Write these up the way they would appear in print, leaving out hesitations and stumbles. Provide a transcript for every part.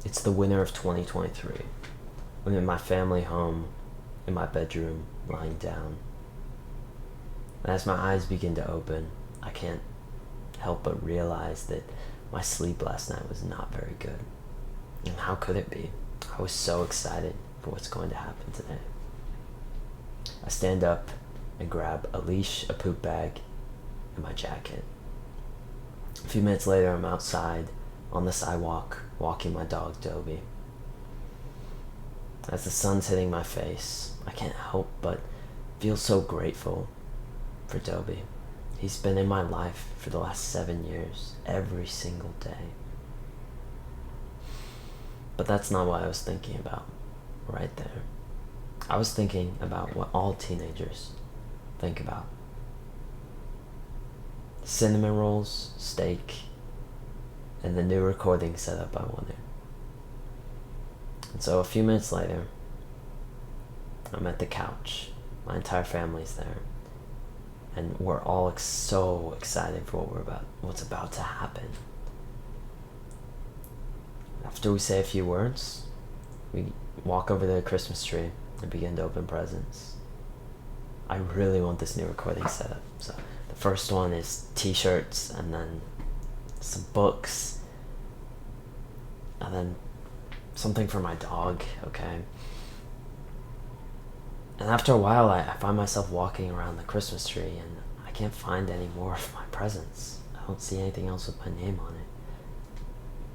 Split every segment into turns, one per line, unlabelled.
It's the winter of 2023. I'm in my family home, in my bedroom, lying down. And as my eyes begin to open, I can't help but realize that my sleep last night was not very good. And how could it be? I was so excited for what's going to happen today. I stand up and grab a leash, a poop bag, and my jacket. A few minutes later, I'm outside on the sidewalk walking my dog Dobie. As the sun's hitting my face, I can't help but feel so grateful for Dobie. He's been in my life for the last 7 years, every single day. But that's not what I was thinking about right there. I was thinking about what all teenagers think about. Cinnamon rolls, steak, and the new recording setup I wanted. And so a few minutes later, I'm at the couch. My entire family's there. And we're all so excited for what's about to happen. After we say a few words, we walk over to the Christmas tree and begin to open presents. I really want this new recording setup. So the first one is t-shirts, and then some books, and then something for my dog, okay? And after a while, I find myself walking around the Christmas tree, and I can't find any more of my presents. I don't see anything else with my name on it.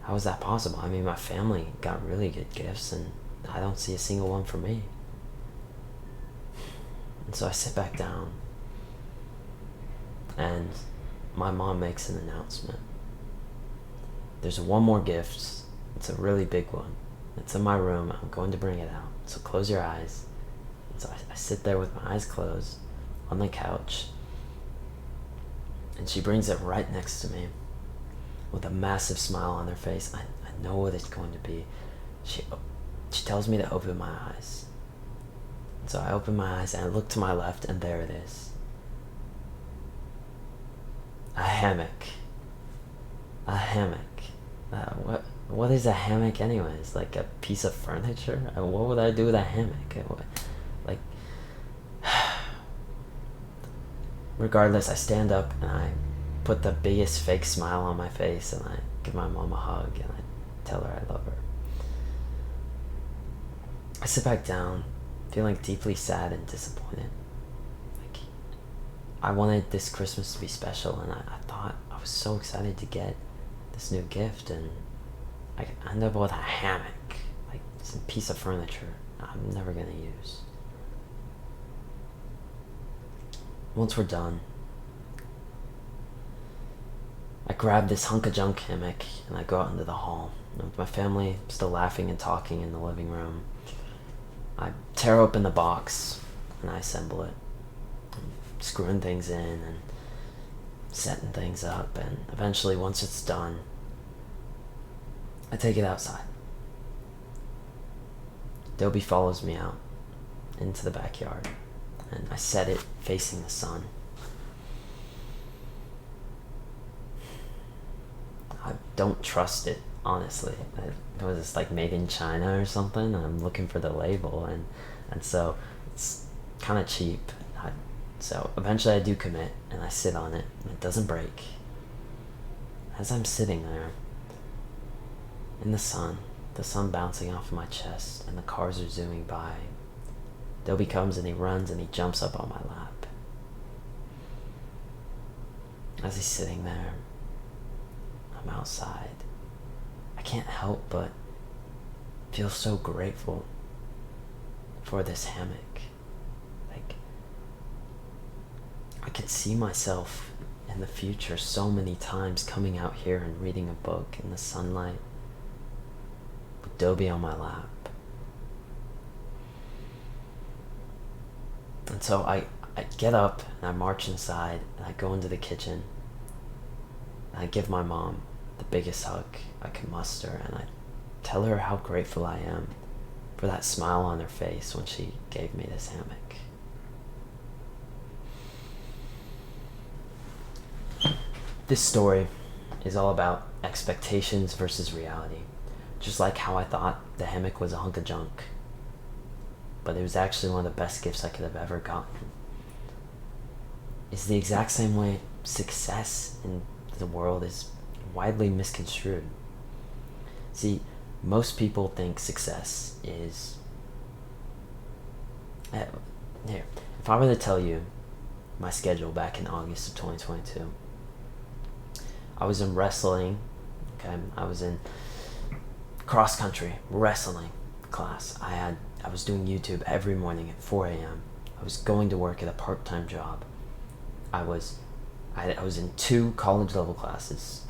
How is that possible? I mean, my family got really good gifts, and I don't see a single one for me. And so I sit back down, and my mom makes an announcement. There's one more gift. It's a really big one. It's in my room. I'm going to bring it out. So close your eyes. And so I sit there with my eyes closed on the couch, and she brings it right next to me with a massive smile on her face. I know what it's going to be. She tells me to open my eyes. And so I open my eyes and I look to my left, and there it is. A hammock. A hammock. What is a hammock anyways? Like a piece of furniture? What would I do with a hammock? Like, regardless, I stand up and I put the biggest fake smile on my face, and I give my mom a hug, and I tell her I love her. I sit back down, feeling deeply sad and disappointed. Like, I wanted this Christmas to be special, and I thought I was so excited to get this new gift, and I end up with a hammock, like some piece of furniture I'm never gonna use. Once we're done, I grab this hunk of junk hammock and I go out into the hall. And with my family still laughing and talking in the living room, I tear open the box and I assemble it. I'm screwing things in and setting things up, and eventually, once it's done, I take it outside. Dobie follows me out into the backyard, and I set it facing the sun. I don't trust it, honestly. It was like made in China or something. I'm looking for the label, and so it's kind of cheap. So eventually I do commit, and I sit on it, and it doesn't break. As I'm sitting there in the sun bouncing off my chest, and the cars are zooming by, Dobie comes and he runs and he jumps up on my lap. As he's sitting there, I'm outside. I can't help but feel so grateful for this hammock. Like, I could see myself in the future so many times coming out here and reading a book in the sunlight with Dobie on my lap. And so I get up and I march inside and I go into the kitchen and I give my mom the biggest hug I can muster, and I tell her how grateful I am for that smile on her face when she gave me this hammock. This story is all about expectations versus reality. Just like how I thought the hammock was a hunk of junk, but it was actually one of the best gifts I could have ever gotten. It's the exact same way success in the world is widely misconstrued. See, most people think success is... Here, if I were to tell you my schedule back in August of 2022, I was in wrestling, okay? I was in cross country wrestling class. I was doing YouTube every morning at 4 a.m. I was going to work at a part-time job. I was in 2 college level classes,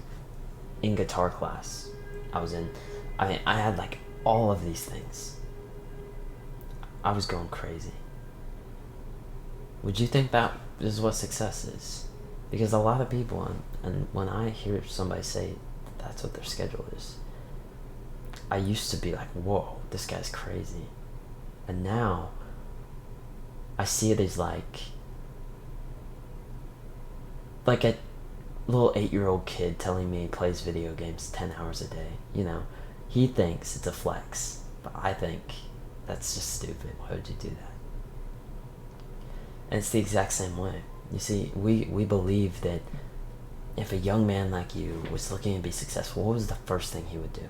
in guitar class. I had like all of these things. I was going crazy. Would you think that is what success is? Because a lot of people, and when I hear somebody say that's what their schedule is, I used to be like, whoa, this guy's crazy. And now I see it as like a little 8-year-old kid telling me he plays video games 10 hours a day. You know, he thinks it's a flex, but I think that's just stupid. Why would you do that? And it's the exact same way. You see, we believe that if a young man like you was looking to be successful, what was the first thing he would do?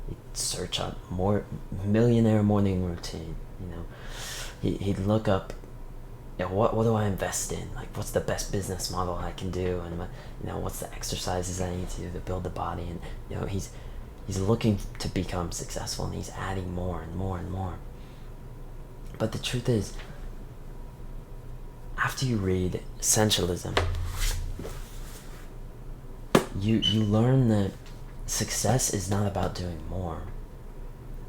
He'd search up more millionaire morning routine. You know, he'd look up, you know, what do I invest in? Like, what's the best business model I can do? And you know, what's the exercises I need to do to build the body? And you know, he's looking to become successful, and he's adding more and more and more. But the truth is, after you read Essentialism, you learn that success is not about doing more.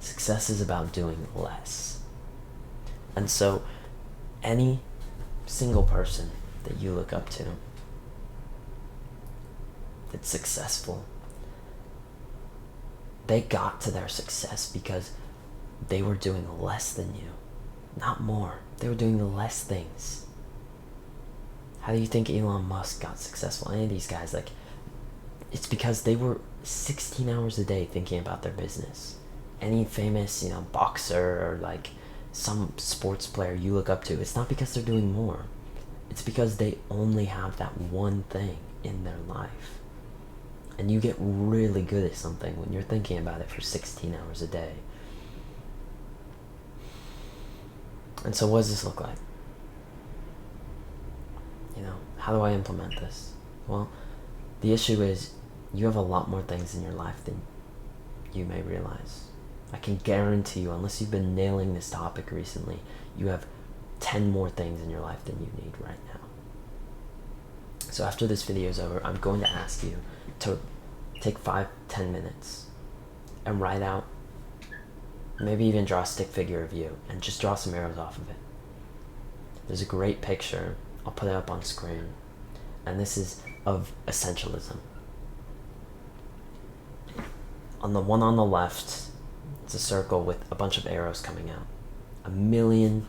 Success is about doing less. And so any single person that you look up to that's successful, they got to their success because they were doing less than you, not more. They were doing less things. How do you think Elon Musk got successful? Any of these guys, like, it's because they were 16 hours a day thinking about their business. Any famous, you know, boxer or like some sports player you look up to, it's not because they're doing more. It's because they only have that one thing in their life. And you get really good at something when you're thinking about it for 16 hours a day. And so what does this look like? You know, how do I implement this? Well, the issue is you have a lot more things in your life than you may realize. I can guarantee you, unless you've been nailing this topic recently, you have 10 more things in your life than you need right now. So after this video is over, I'm going to ask you to take 5-10 minutes and write out, maybe even draw a stick figure of you, and just draw some arrows off of it. There's a great picture, I'll put it up on screen, and this is of essentialism. On the one on the left, it's a circle with a bunch of arrows coming out. A millimeter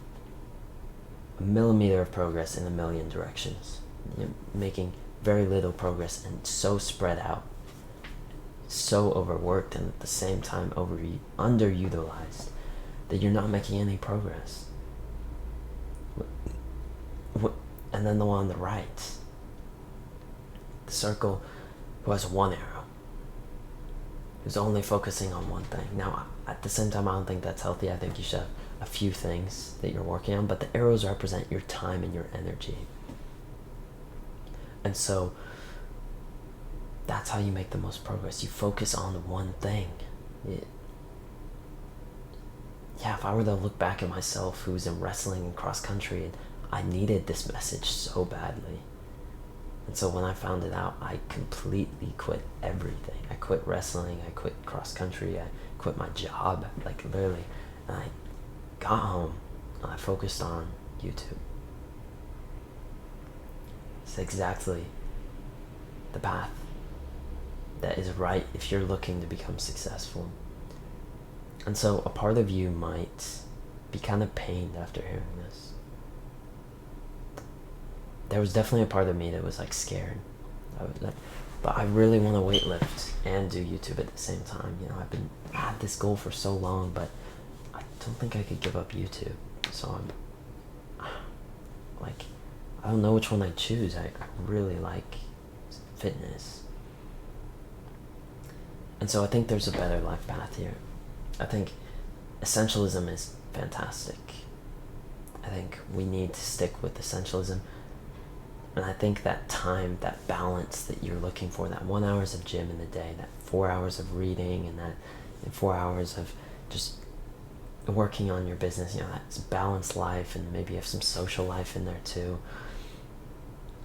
of progress in a million directions. You're making very little progress and so spread out, so overworked, and at the same time underutilized that you're not making any progress. And then the one on the right, the circle who has one arrow, who's only focusing on one thing. Now, at the same time, I don't think that's healthy. I think you should have a few things that you're working on, but the arrows represent your time and your energy. And so that's how you make the most progress. You focus on one thing. If I were to look back at myself who was in wrestling and cross country, and I needed this message so badly. And so when I found it out, I completely quit everything. I quit wrestling, I quit cross country, I quit my job, like literally. And I got home and I focused on YouTube. It's exactly the path that is right if you're looking to become successful. And so a part of you might be kind of pained after hearing this. There was definitely a part of me that was like scared. but I really want to weightlift and do YouTube at the same time. You know, I had this goal for so long, but I don't think I could give up YouTube. So I'm like, I don't know which one I'd choose. I really like fitness. And so I think there's a better life path here. I think essentialism is fantastic. I think we need to stick with essentialism. And I think that time, that balance that you're looking for, that 1 hour of gym in the day, that 4 hours of reading, and that 4 hours of just working on your business, you know, that's a balanced life, and maybe you have some social life in there too.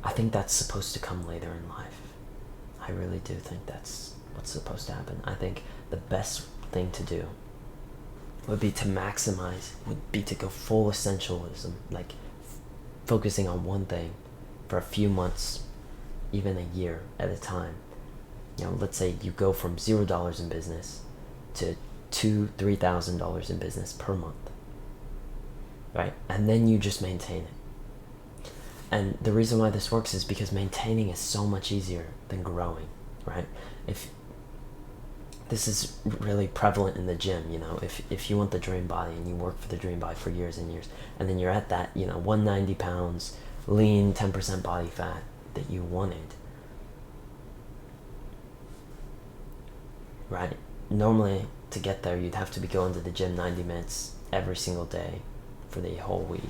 I think that's supposed to come later in life. I really do think that's what's supposed to happen. I think the best thing to do would be to maximize, would be to go full essentialism, like focusing on one thing for a few months, even a year at a time. You know, let's say you go from $0 in business to $2,000-$3,000 in business per month, right? And then you just maintain it. And the reason why this works is because maintaining is so much easier than growing, right? If this is really prevalent in the gym, you know, if you want the dream body and you work for the dream body for years and years, and then you're at that, you know, 190 pounds, lean, 10% body fat that you wanted, right? Normally, to get there, you'd have to be going to the gym 90 minutes every single day for the whole week.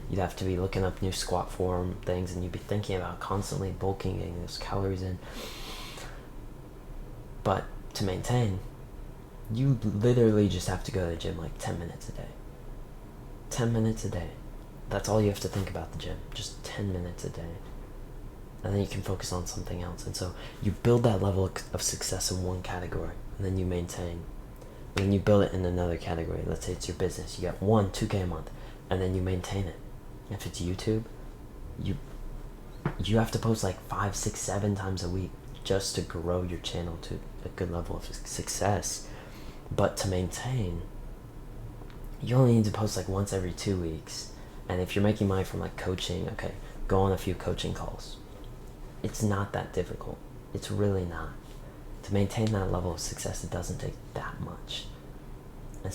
You'd have to be looking up new squat form things, and you'd be thinking about constantly bulking, getting those calories in. But to maintain, you literally just have to go to the gym like 10 minutes a day. 10 minutes a day. That's all you have to think about the gym. Just 10 minutes a day. And then you can focus on something else. And so you build that level of success in one category, and then you maintain. And then you build it in another category. Let's say it's your business. You get 2K a month, and then you maintain it. If it's YouTube, you have to post like 5, 6, 7 times a week just to grow your channel to a good level of success. But to maintain, you only need to post like once every 2 weeks. And if you're making money from like coaching, okay, go on a few coaching calls. It's not that difficult. It's really not. To maintain that level of success, it doesn't take that much. And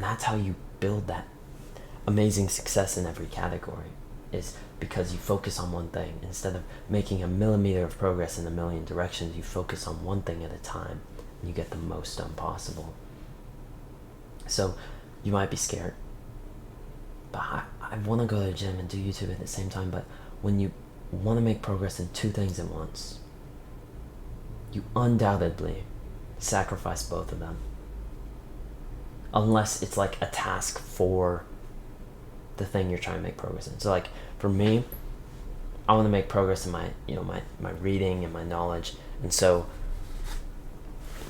that's how you build that amazing success in every category, is because you focus on one thing. Instead of making a millimeter of progress in a million directions, you focus on one thing at a time, and you get the most done possible. So you might be scared, but I want to go to the gym and do YouTube at the same time. But when you want to make progress in 2 things at once, you undoubtedly sacrifice both of them, unless it's like a task for the thing you're trying to make progress in. So like for me, I want to make progress in my, you know, my reading and my knowledge. And so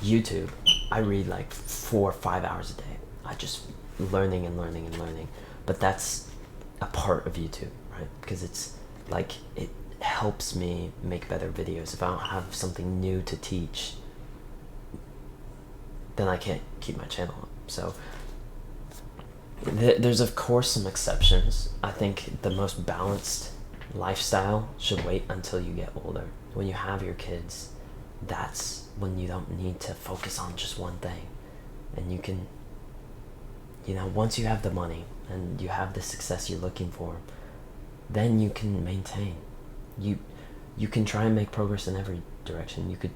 YouTube, I read like 4 or 5 hours a day. I just learning and learning and learning. But that's a part of YouTube, right? Because it's like, it helps me make better videos. If I don't have something new to teach, then I can't keep my channel up. So there's of course some exceptions. I think the most balanced lifestyle should wait until you get older. When you have your kids, that's when you don't need to focus on just one thing. And you can, you know, once you have the money and you have the success you're looking for, then you can maintain. You can try and make progress in every direction. You could,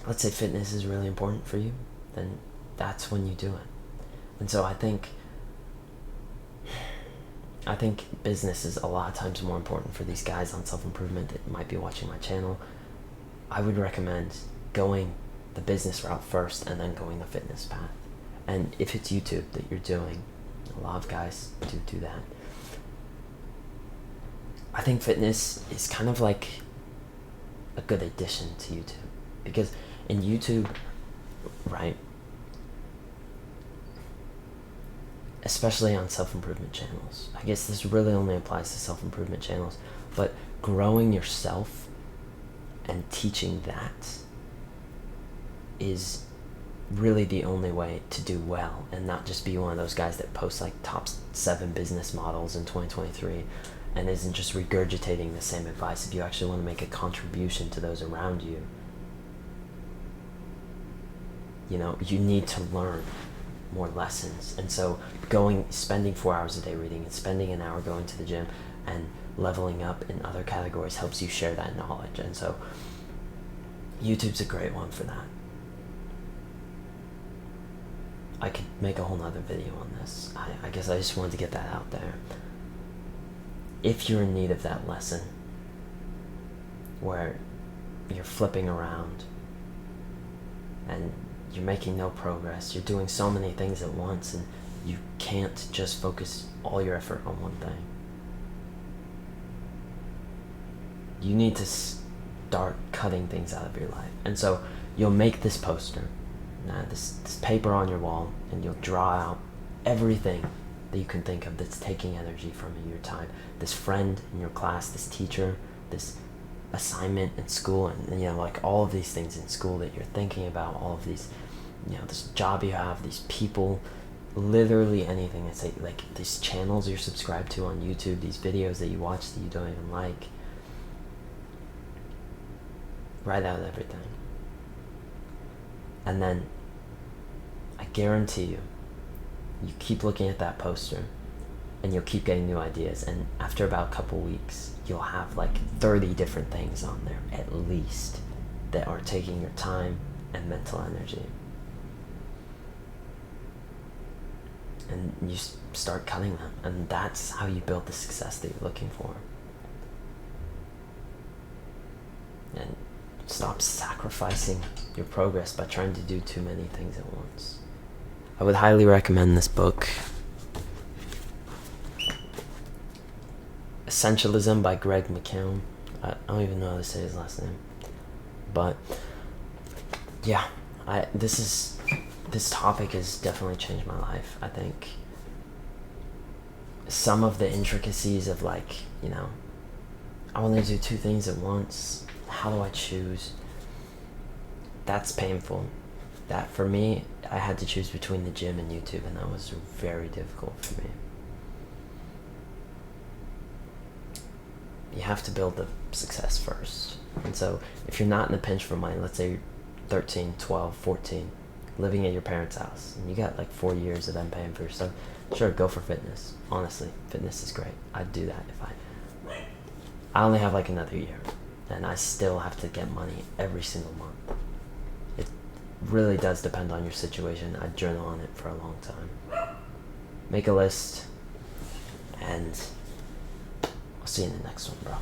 let's say fitness is really important for you, then that's when you do it. And so I think business is a lot of times more important for these guys on self-improvement that might be watching my channel. I would recommend going the business route first and then going the fitness path. And if it's YouTube that you're doing, a lot of guys do that. I think fitness is kind of like a good addition to YouTube, because in YouTube, right, especially on self-improvement channels, I guess this really only applies to self-improvement channels, but growing yourself and teaching that is really the only way to do well, and not just be one of those guys that posts like top 7 business models in 2023 and isn't just regurgitating the same advice, if you actually want to make a contribution to those around you, you need to learn more lessons. And so spending 4 hours a day reading and spending an hour going to the gym and leveling up in other categories helps you share that knowledge. And so YouTube's a great one for that. I could make a whole nother video on this. I guess I just wanted to get that out there. If you're in need of that lesson where you're flipping around and you're making no progress, you're doing so many things at once and you can't just focus all your effort on one thing, you need to start cutting things out of your life. And so you'll make this poster, this paper on your wall, and you'll draw out everything that you can think of that's taking energy from your time. This friend in your class, this teacher, this assignment in school, and like all of these things in school that you're thinking about, all of these, this job you have, these people, literally anything that's like these channels you're subscribed to on YouTube, these videos that you watch that you don't even like. Write out everything. And then I guarantee you keep looking at that poster and you'll keep getting new ideas, and after about a couple weeks you'll have like 30 different things on there at least that are taking your time and mental energy. And you start cutting them, and that's how you build the success that you're looking for. And stop sacrificing your progress by trying to do too many things at once. I would highly recommend this book, Essentialism by Greg McKeown. I don't even know how to say his last name, but yeah, this topic has definitely changed my life. I think some of the intricacies of I want to do two things at once. How do I choose? That's painful. That for me, I had to choose between the gym and YouTube, and that was very difficult for me. You have to build the success first. And so if you're not in a pinch for money, let's say you're 13, 12, 14, living at your parents' house, and you got like 4 years of them paying for your stuff, sure, go for fitness. Honestly, fitness is great. I'd do that if I only have like another year, and I still have to get money every single month. It really does depend on your situation. I'd journal on it for a long time. Make a list, and I'll see you in the next one, bro.